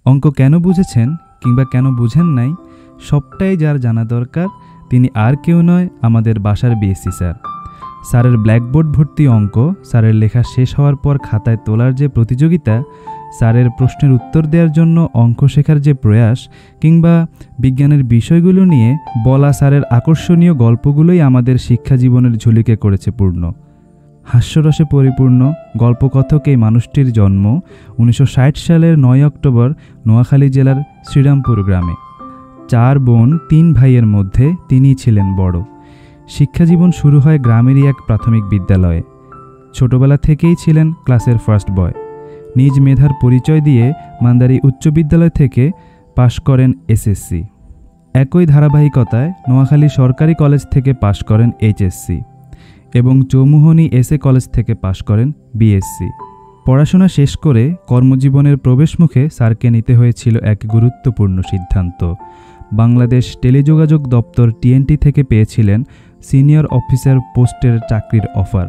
অঙ্ক কেন বুঝেছেন কিংবা কেন বুঝেন নাই সবটাই যার জানা দরকার তিনি আর কেউ নয়, আমাদের বাসার বিএসসি স্যার। স্যারের ব্ল্যাকবোর্ড ভর্তি অঙ্ক, স্যারের লেখা শেষ হওয়ার পর খাতায় তোলার যে প্রতিযোগিতা, স্যারের প্রশ্নের উত্তর দেওয়ার জন্য অঙ্ক শেখার যে প্রয়াস, কিংবা বিজ্ঞানের বিষয়গুলো নিয়ে বলা স্যারের আকর্ষণীয় গল্পগুলোই আমাদের শিক্ষা জীবনের ঝুলিকে করেছে পূর্ণ। হাস্যরসে পরিপূর্ণ গল্পকথক এই মানুষটির জন্ম 1960 সালের 9 অক্টোবর নোয়াখালী জেলার শ্রীরামপুর গ্রামে। 4 বোন 3 ভাইয়ের মধ্যে তিনিই ছিলেন বড়। শিক্ষাজীবন শুরু হয় গ্রামেরই এক প্রাথমিক বিদ্যালয়ে। ছোটবেলা থেকেই ছিলেন ক্লাসের ফার্স্ট বয়। নিজ মেধার পরিচয় দিয়ে মান্দারি উচ্চ বিদ্যালয় থেকে পাশ করেন এসএসসি। একই ধারাবাহিকতায় নোয়াখালী সরকারি কলেজ থেকে পাশ করেন এইচএসসি এবং চৌমুহনী এসএ কলেজ থেকে পাশ করেন বিএসসি। পড়াশোনা শেষ করে কর্মজীবনের প্রবেশমুখে স্যারকে নিতে হয়েছিল এক গুরুত্বপূর্ণ সিদ্ধান্ত। বাংলাদেশ টেলিযোগাযোগ দপ্তর টিএনটি থেকে পেয়েছিলেন সিনিয়র অফিসার পোস্টের চাকরির অফার।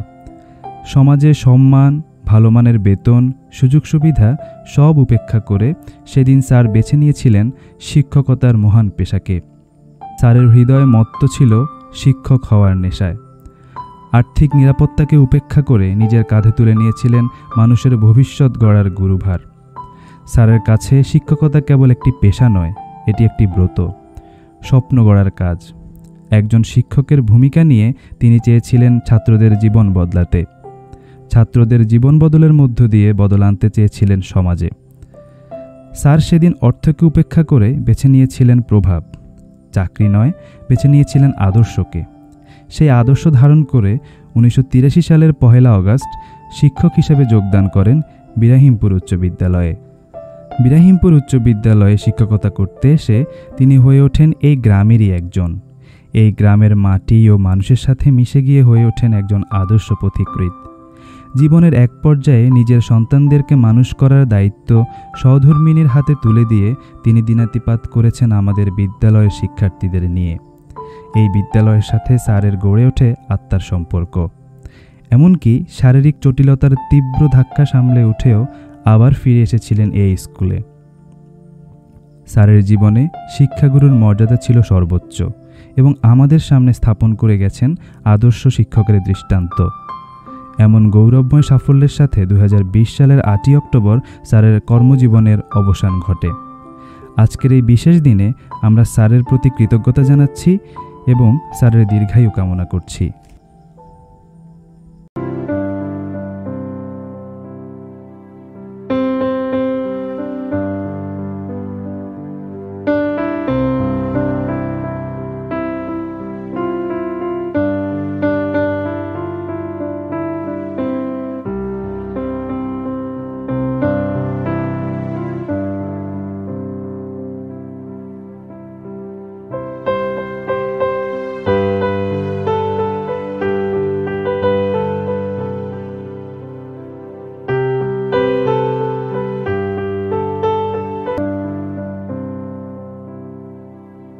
সমাজে সম্মান, ভালো মানের বেতন, সুযোগ সুবিধা সব উপেক্ষা করে সেদিন স্যার বেছে নিয়েছিলেন শিক্ষকতার মহান পেশাকে। স্যারের হৃদয় মত্ত ছিল শিক্ষক হওয়ার নেশায়। আর্থিক নিরাপত্তাকে উপেক্ষা করে নিজের কাঁধে তুলে নিয়েছিলেন মানুষের ভবিষ্যৎ গড়ার গুরুভার। স্যারের কাছে শিক্ষকতা কেবল একটি পেশা নয়, এটি একটি ব্রত, স্বপ্ন গড়ার কাজ। একজন শিক্ষকের ভূমিকা নিয়ে তিনি চেয়েছিলেন ছাত্রদের জীবন বদলাতে। ছাত্রদের জীবন বদলের মধ্য দিয়ে বদল আনতে চেয়েছিলেন সমাজে। স্যার সেদিন অর্থকে উপেক্ষা করে বেছে নিয়েছিলেন প্রভাব, চাকরি নয়, বেছে নিয়েছিলেন আদর্শকে। সেই আদর্শ ধারণ করে 1983 সালের 1 আগস্ট শিক্ষক হিসেবে যোগদান করেন বিরাহিমপুর উচ্চ বিদ্যালয়ে। বিরাহিমপুর উচ্চ বিদ্যালয়ে শিক্ষকতা করতে এসে তিনি হয়ে ওঠেন এই গ্রামেরই একজন। এই গ্রামের মাটি ও মানুষের সাথে মিশে গিয়ে হয়ে ওঠেন একজন আদর্শ পথিকৃৎ। জীবনের এক পর্যায়ে নিজের সন্তানদেরকে মানুষ করার দায়িত্ব সহধর্মিনীর হাতে তুলে দিয়ে তিনি দিনাতিপাত করেছেন আমাদের বিদ্যালয়ের শিক্ষার্থীদের নিয়ে। এই বিদ্যালয়ের সাথে স্যারের গড়ে ওঠে আত্মার সম্পর্ক। এমনকি শারীরিক জটিলতার তীব্র ধাক্কা সামলে উঠেও আবার ফিরে এসেছিলেন এই স্কুলে। স্যারের জীবনে শিক্ষাগুরুর মর্যাদা ছিল সর্বোচ্চ এবং আমাদের সামনে স্থাপন করে গেছেন আদর্শ শিক্ষকের দৃষ্টান্ত। এমন গৌরবময় সাফল্যের সাথে 2020 সালের 8 অক্টোবর স্যারের কর্মজীবনের অবসান ঘটে। আজকের এই বিশেষ দিনে আমরা স্যারের প্রতি কৃতজ্ঞতা জানাচ্ছি এবং স্যারের দীর্ঘায়ু কামনা করছি।